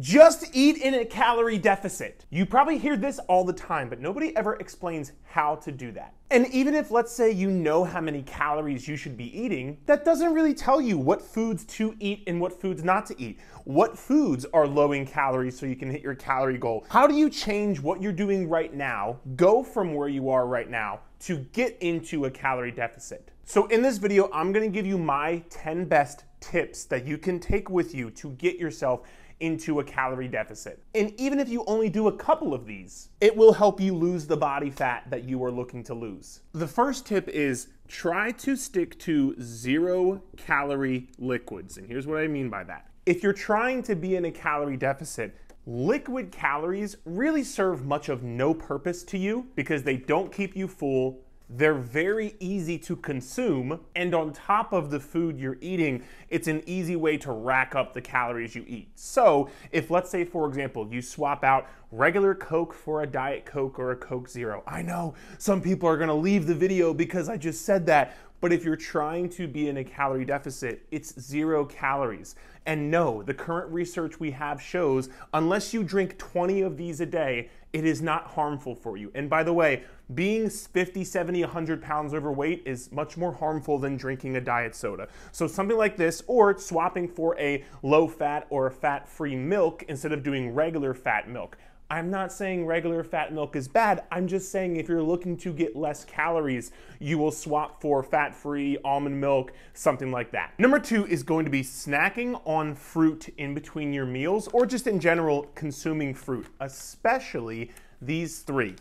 Just eat in a calorie deficit. You probably hear this all the time, but nobody ever explains how to do that. And even if, let's say, you know how many calories you should be eating, that doesn't really tell you what foods to eat and what foods not to eat. What foods are low in calories so you can hit your calorie goal? How do you change what you're doing right now, go from where you are right now, to get into a calorie deficit? So in this video, I'm gonna give you my 10 best tips that you can take with you to get yourself into a calorie deficit. And even if you only do a couple of these, it will help you lose the body fat that you are looking to lose. The first tip is try to stick to 0-calorie liquids. And here's what I mean by that. If you're trying to be in a calorie deficit, liquid calories really serve much of no purpose to you because they don't keep you full. They're very easy to consume, and on top of the food you're eating, it's an easy way to rack up the calories you eat. So if, let's say, for example, you swap out regular Coke for a Diet Coke or a Coke Zero. I know some people are gonna leave the video because I just said that, but if you're trying to be in a calorie deficit, it's 0 calories. And no, the current research we have shows unless you drink 20 of these a day, it is not harmful for you. And by the way, being 50, 70, 100 pounds overweight is much more harmful than drinking a diet soda. So something like this, or swapping for a low fat or a fat-free milk instead of doing regular fat milk. I'm not saying regular fat milk is bad. I'm just saying if you're looking to get less calories, you will swap for fat-free almond milk, something like that. Number 2 is going to be snacking on fruit in between your meals, or just in general, consuming fruit, especially these 3: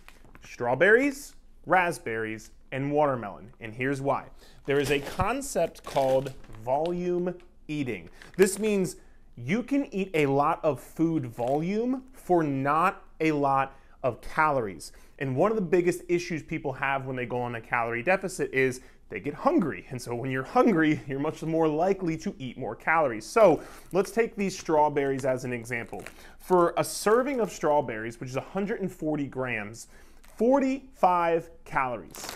strawberries, raspberries, and watermelon. And here's why. There is a concept called volume eating. This means you can eat a lot of food volume for not a lot of calories. And one of the biggest issues people have when they go on a calorie deficit is they get hungry. And so when you're hungry, you're much more likely to eat more calories. So let's take these strawberries as an example. For a serving of strawberries, which is 140 grams, 45 calories.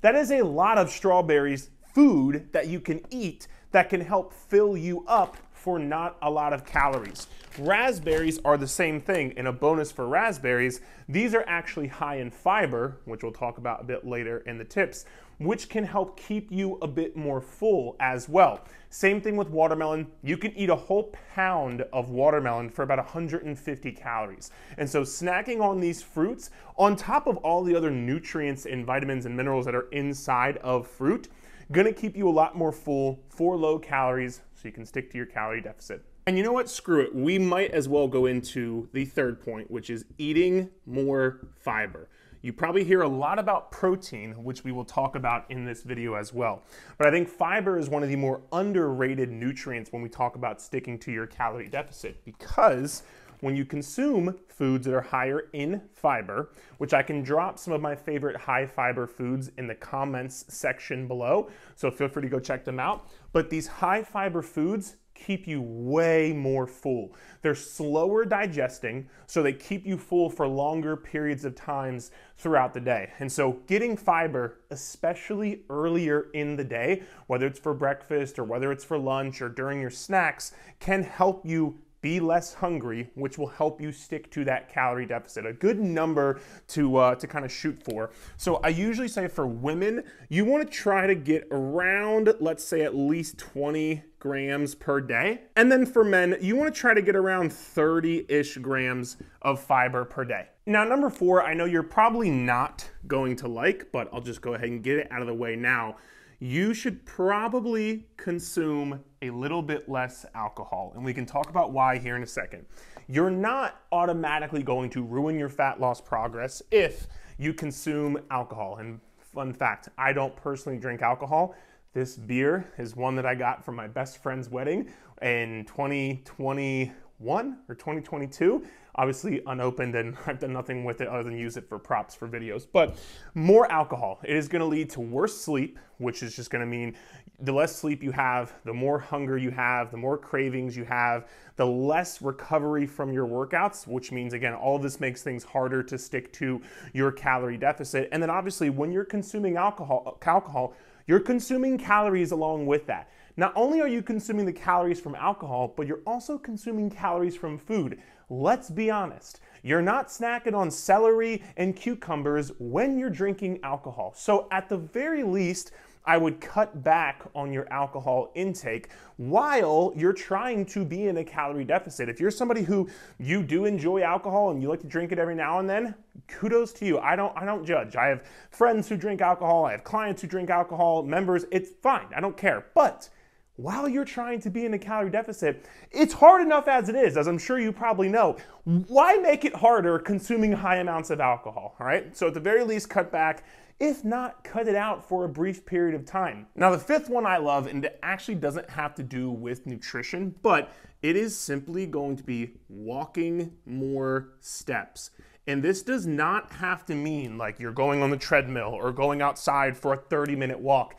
That is a lot of strawberries, food that you can eat that can help fill you up for not a lot of calories. Raspberries are the same thing, and a bonus for raspberries, these are actually high in fiber, which we'll talk about a bit later in the tips, which can help keep you a bit more full as well. Same thing with watermelon. You can eat a whole pound of watermelon for about 150 calories. And so snacking on these fruits, on top of all the other nutrients and vitamins and minerals that are inside of fruit, gonna keep you a lot more full for low calories so you can stick to your calorie deficit. And you know what? Screw it. We might as well go into the third point, which is eating more fiber. You probably hear a lot about protein, which we will talk about in this video as well. But I think fiber is one of the more underrated nutrients when we talk about sticking to your calorie deficit, because when you consume foods that are higher in fiber, which I can drop some of my favorite high fiber foods in the comments section below, so feel free to go check them out. But these high fiber foods keep you way more full. They're slower digesting, so they keep you full for longer periods of times throughout the day. And so getting fiber, especially earlier in the day, whether it's for breakfast or whether it's for lunch or during your snacks, can help you be less hungry, which will help you stick to that calorie deficit. A good number to kind of shoot for. So I usually say for women, you want to try to get around, let's say, at least 20 grams per day. And then for men, you want to try to get around 30-ish grams of fiber per day. Now, number 4, I know you're probably not going to like, but I'll just go ahead and get it out of the way now. You should probably consume a little bit less alcohol, and we can talk about why here in a second. You're not automatically going to ruin your fat loss progress if you consume alcohol. And fun fact, I don't personally drink alcohol. This beer is one that I got from my best friend's wedding in 2021 or 2022. Obviously unopened, and I've done nothing with it other than use it for props for videos. But more alcohol, it is gonna lead to worse sleep, which is just gonna mean the less sleep you have, the more hunger you have, the more cravings you have, the less recovery from your workouts, which means, again, all of this makes things harder to stick to your calorie deficit. And then obviously when you're consuming alcohol, you're consuming calories along with that. Not only are you consuming the calories from alcohol, but you're also consuming calories from food. Let's be honest. You're not snacking on celery and cucumbers when you're drinking alcohol. So at the very least, I would cut back on your alcohol intake while you're trying to be in a calorie deficit. If you're somebody who you do enjoy alcohol and you like to drink it every now and then, kudos to you. I don't judge. I have friends who drink alcohol. I have clients who drink alcohol, members. It's fine. I don't care. But while you're trying to be in a calorie deficit, it's hard enough as it is, as I'm sure you probably know. Why make it harder consuming high amounts of alcohol, all right? So at the very least, cut back. If not, cut it out for a brief period of time. Now, the fifth one I love, and it actually doesn't have to do with nutrition, but it is simply going to be walking more steps. And this does not have to mean like you're going on the treadmill or going outside for a 30-minute walk.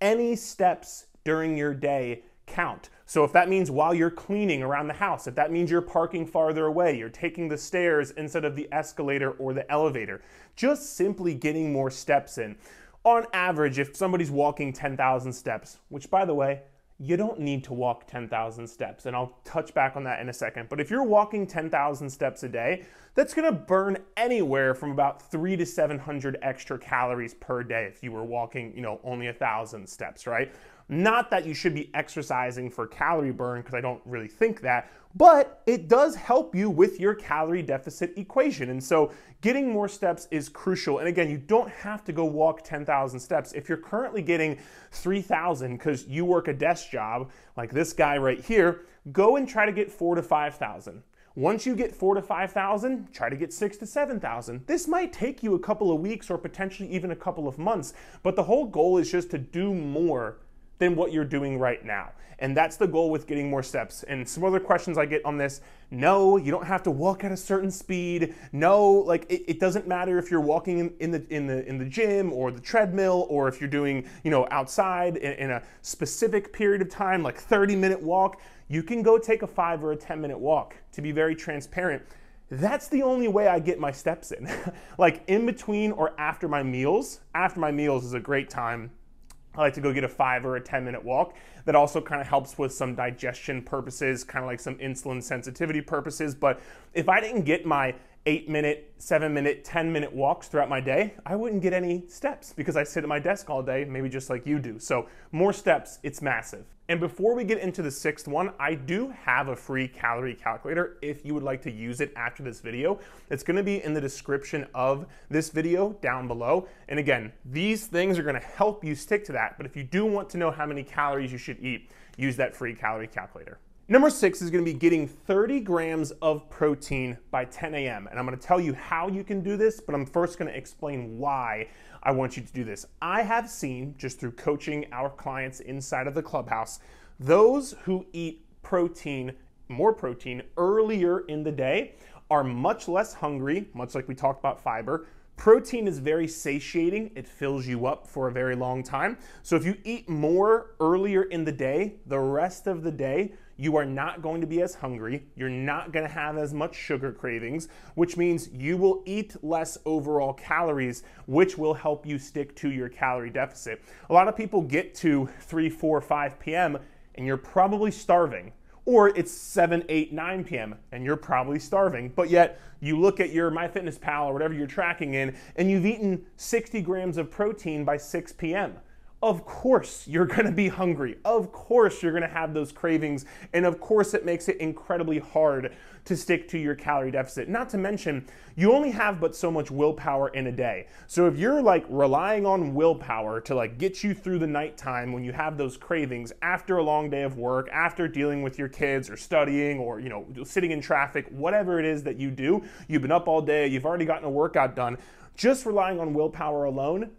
Any steps during your day count. So if that means while you're cleaning around the house, if that means you're parking farther away, you're taking the stairs instead of the escalator or the elevator, just simply getting more steps in. On average, if somebody's walking 10,000 steps, which by the way, you don't need to walk 10,000 steps, and I'll touch back on that in a second, but if you're walking 10,000 steps a day, that's gonna burn anywhere from about 300 to 700 extra calories per day if you were walking, only 1,000 steps, right? Not that you should be exercising for calorie burn, because I don't really think that, but it does help you with your calorie deficit equation. And so getting more steps is crucial. And again, you don't have to go walk 10,000 steps. If you're currently getting 3,000 because you work a desk job, like this guy right here, go and try to get 4,000 to 5,000. Once you get 4,000 to 5,000, try to get 6,000 to 7,000. This might take you a couple of weeks or potentially even a couple of months, but the whole goal is just to do more than what you're doing right now. And that's the goal with getting more steps. And some other questions I get on this: no, you don't have to walk at a certain speed. No, like it doesn't matter if you're walking in the gym or the treadmill, or if you're doing, outside in a specific period of time, like 30-minute walk. You can go take a 5 or a 10-minute walk. To be very transparent, that's the only way I get my steps in. Like in between or after my meals. After my meals is a great time. I like to go get a 5 or a 10-minute walk. That also kind of helps with some digestion purposes, kind of like some insulin sensitivity purposes. But if I didn't get my 8-minute, 7-minute, 10-minute walks throughout my day, I wouldn't get any steps because I sit at my desk all day, maybe just like you do. So more steps, it's massive. And before we get into the sixth one, I do have a free calorie calculator if you would like to use it after this video. It's gonna be in the description of this video down below. And again, these things are gonna help you stick to that. But if you do want to know how many calories you should eat, use that free calorie calculator. Number 6 is gonna be getting 30 grams of protein by 10 a.m. And I'm gonna tell you how you can do this, but I'm first gonna explain why I want you to do this. I have seen, just through coaching our clients inside of the clubhouse, those who eat protein, more protein, earlier in the day are much less hungry, much like we talked about fiber. Protein is very satiating. It fills you up for a very long time. So if you eat more earlier in the day, the rest of the day, you are not going to be as hungry. You're not going to have as much sugar cravings, which means you will eat less overall calories, which will help you stick to your calorie deficit. A lot of people get to 3, 4, 5 p.m. and you're probably starving. Or it's 7, 8, 9 p.m. and you're probably starving, but yet you look at your MyFitnessPal or whatever you're tracking in and you've eaten 60 grams of protein by 6 p.m. Of course you're gonna be hungry. Of course you're gonna have those cravings. And of course it makes it incredibly hard to stick to your calorie deficit. Not to mention, you only have but so much willpower in a day. So if you're like relying on willpower to like get you through the nighttime when you have those cravings after a long day of work, after dealing with your kids or studying or sitting in traffic, whatever it is that you do, you've been up all day, you've already gotten a workout done, just relying on willpower alone,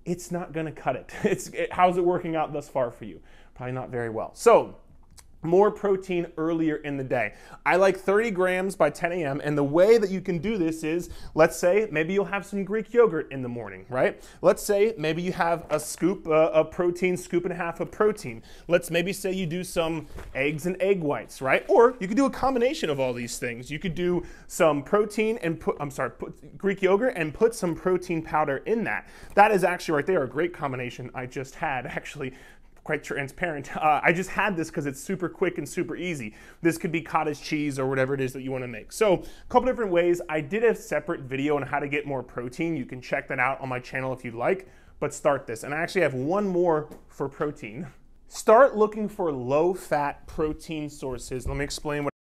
it's not gonna cut it. How's it working out thus far for you? Probably not very well. So, more protein earlier in the day. I like 30 grams by 10 a.m. and the way that you can do this is, let's say maybe you'll have some Greek yogurt in the morning, right? Let's say maybe you have a scoop of protein, scoop and a half of protein. Let's maybe say you do some eggs and egg whites, right? Or you could do a combination of all these things. You could do some protein and put Greek yogurt and put some protein powder in that. That is actually right there a great combination I just had actually quite transparent. I just had this because it's super quick and super easy. This could be cottage cheese or whatever it is that you want to make. So a couple different ways. I did a separate video on how to get more protein. You can check that out on my channel if you'd like, but start this. And I actually have one more for protein. Start looking for low-fat protein sources. Let me explain what.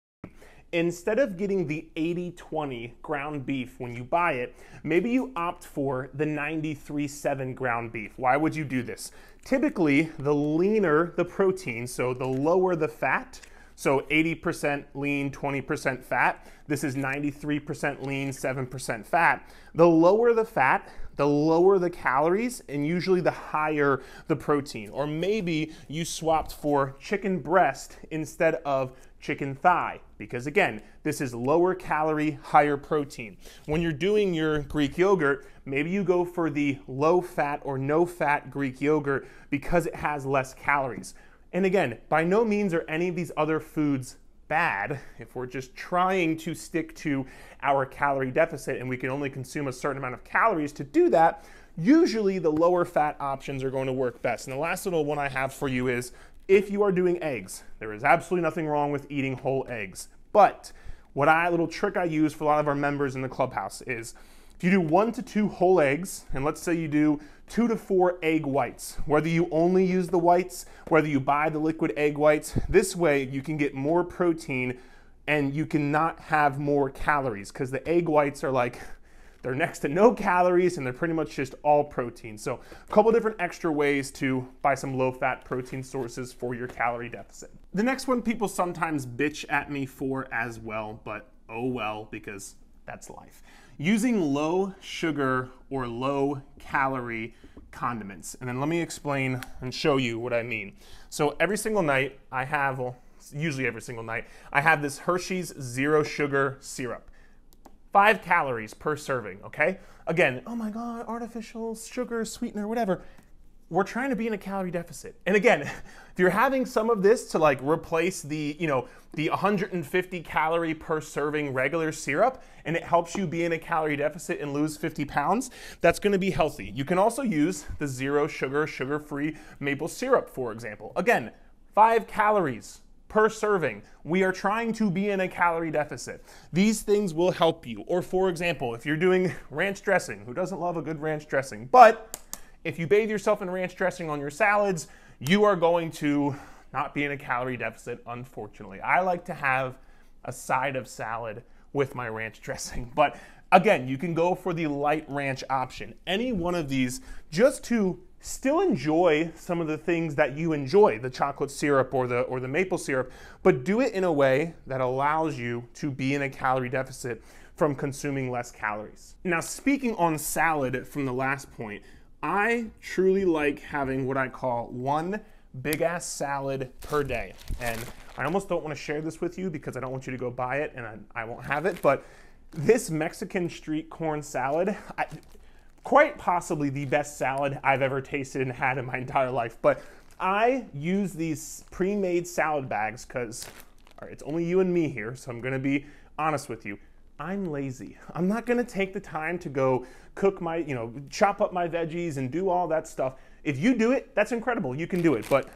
Instead of getting the 80-20 ground beef when you buy it, maybe you opt for the 93-7 ground beef. Why would you do this? Typically, the leaner the protein, so the lower the fat, so 80% lean, 20% fat. This is 93% lean, 7% fat. The lower the fat, the lower the calories, and usually the higher the protein. Or maybe you swapped for chicken breast instead of chicken thigh, because again, this is lower calorie, higher protein. When you're doing your Greek yogurt, maybe you go for the low fat or no fat Greek yogurt because it has less calories. And again, by no means are any of these other foods bad if we're just trying to stick to our calorie deficit and we can only consume a certain amount of calories to do that. Usually the lower fat options are going to work best. And the last little one I have for you is if you are doing eggs, there is absolutely nothing wrong with eating whole eggs. But little trick I use for a lot of our members in the clubhouse is if you do 1 to 2 whole eggs, and let's say you do 2 to 4 egg whites, whether you only use the whites, whether you buy the liquid egg whites, this way you can get more protein and you cannot have more calories because the egg whites are like, they're next to no calories and they're pretty much just all protein. So a couple different extra ways to buy some low-fat protein sources for your calorie deficit. The next one people sometimes bitch at me for as well, but oh well, because that's life. Using low sugar or low calorie condiments. And then let me explain and show you what I mean. So every single night I have, well, usually every single night, I have this Hershey's Zero Sugar syrup. 5 calories per serving, okay? Again, oh my God, artificial sugar, sweetener, whatever. We're trying to be in a calorie deficit. And again, if you're having some of this to like replace the, the 150 calorie per serving regular syrup, and it helps you be in a calorie deficit and lose 50 pounds, that's gonna be healthy. You can also use the zero sugar, sugar-free maple syrup, for example. Again, 5 calories per serving. We are trying to be in a calorie deficit. These things will help you. Or for example, if you're doing ranch dressing, who doesn't love a good ranch dressing? But if you bathe yourself in ranch dressing on your salads, you are going to not be in a calorie deficit, unfortunately. I like to have a side of salad with my ranch dressing. But again, you can go for the light ranch option. Any one of these, just to still enjoy some of the things that you enjoy, the chocolate syrup or the maple syrup, but do it in a way that allows you to be in a calorie deficit from consuming less calories. Now, speaking on salad from the last point, I truly like having what I call one big ass salad per day. And I almost don't want to share this with you because I don't want you to go buy it and I won't have it, but this Mexican street corn salad, quite possibly the best salad I've ever tasted and had in my entire life. But I use these pre-made salad bags because, all right, it's only you and me here, so I'm gonna be honest with you. I'm lazy. I'm not gonna take the time to go cook my, chop up my veggies and do all that stuff. If you do it, that's incredible, you can do it, but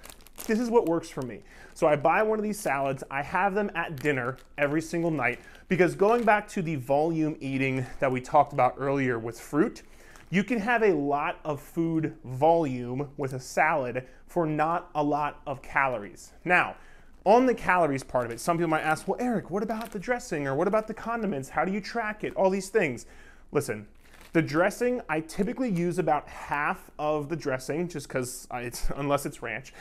this is what works for me. So I buy one of these salads, I have them at dinner every single night, because going back to the volume eating that we talked about earlier with fruit, you can have a lot of food volume with a salad for not a lot of calories. Now, on the calories part of it, some people might ask, well, Eric, what about the dressing? Or what about the condiments? How do you track it? All these things. Listen, the dressing, I typically use about half of the dressing, just because unless it's ranch.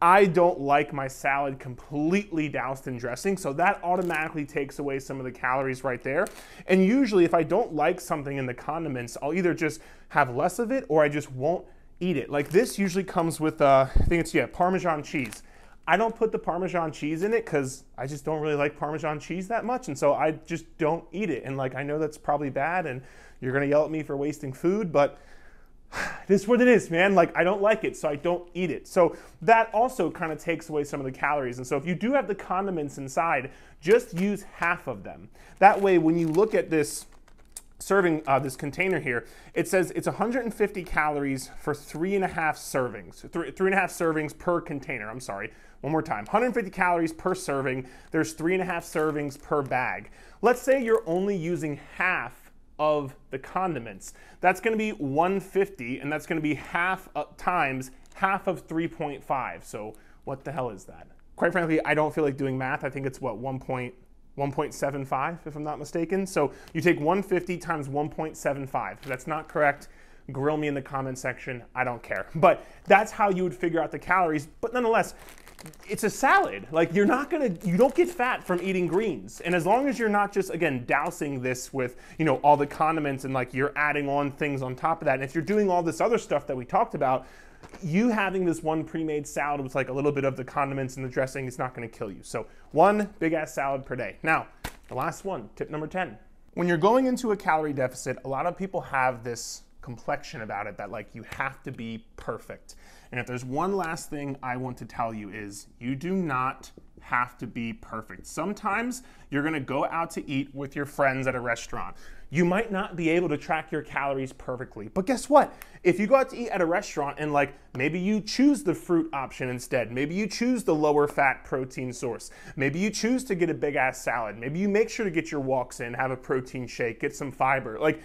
I don't like my salad completely doused in dressing, so that automatically takes away some of the calories right there. And usually if I don't like something in the condiments, I'll either just have less of it or I just won't eat it. Like this usually comes with, I think it's, Parmesan cheese. I don't put the Parmesan cheese in it because I just don't really like Parmesan cheese that much, and so I just don't eat it. And like, I know that's probably bad and you're gonna yell at me for wasting food, but this is what it is, man. Like, I don't like it, so I don't eat it. So that also kind of takes away some of the calories. And so if you do have the condiments inside, just use half of them. That way, when you look at this this container here, it says it's 150 calories for 3.5 servings. 3.5 servings per container, I'm sorry. One more time, 150 calories per serving. There's 3.5 servings per bag. Let's say you're only using half of the condiments. That's gonna be 150, and that's gonna be half times half of 3.5. So what the hell is that? Quite frankly, I don't feel like doing math. I think it's what, 1.75 if I'm not mistaken. So you take 150 times 1.75. If that's not correct, grill me in the comment section. I don't care. But that's how you would figure out the calories. But nonetheless, it's a salad. Like you don't get fat from eating greens. And as long as you're not just, again, dousing this with, all the condiments and like you're adding on things on top of that. And if you're doing all this other stuff that we talked about, you having this one pre-made salad with like a little bit of the condiments and the dressing is not going to kill you. So one big ass salad per day. Now, the last one, tip number 10. When you're going into a calorie deficit, a lot of people have this complexion about it that like you have to be perfect. And if there's one last thing I want to tell you is you do not have to be perfect. Sometimes you're going to go out to eat with your friends at a restaurant. You might not be able to track your calories perfectly, but guess what? If you go out to eat at a restaurant and like maybe you choose the fruit option instead, maybe you choose the lower fat protein source, maybe you choose to get a big ass salad, maybe you make sure to get your walks in, have a protein shake, get some fiber, like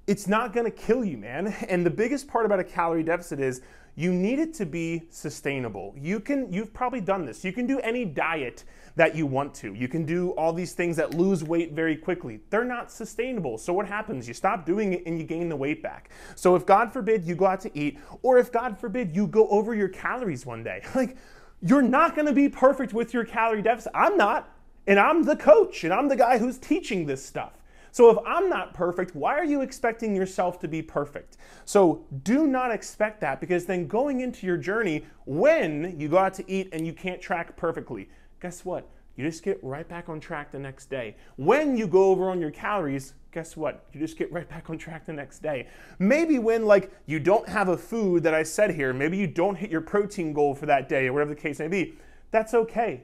it's not gonna kill you, man. And the biggest part about a calorie deficit is you need it to be sustainable. You've probably done this. You can do any diet that you want to. You can do all these things that lose weight very quickly. They're not sustainable. So what happens? You stop doing it and you gain the weight back. So if God forbid you go out to eat, or if God forbid you go over your calories one day, like you're not gonna be perfect with your calorie deficit. I'm not, and I'm the coach and I'm the guy who's teaching this stuff. So if I'm not perfect, why are you expecting yourself to be perfect? So do not expect that, because then going into your journey, when you go out to eat and you can't track perfectly, guess what? You just get right back on track the next day. When you go over on your calories, guess what? You just get right back on track the next day. Maybe when like you don't have a food that I said here, maybe you don't hit your protein goal for that day or whatever the case may be, that's okay,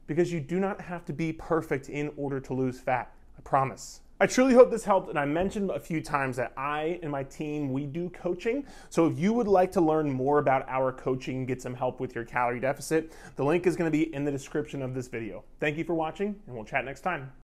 because you do not have to be perfect in order to lose fat. I promise. I truly hope this helped, and I mentioned a few times that I and my team, we do coaching. So if you would like to learn more about our coaching, get some help with your calorie deficit, the link is going to be in the description of this video. Thank you for watching, and we'll chat next time.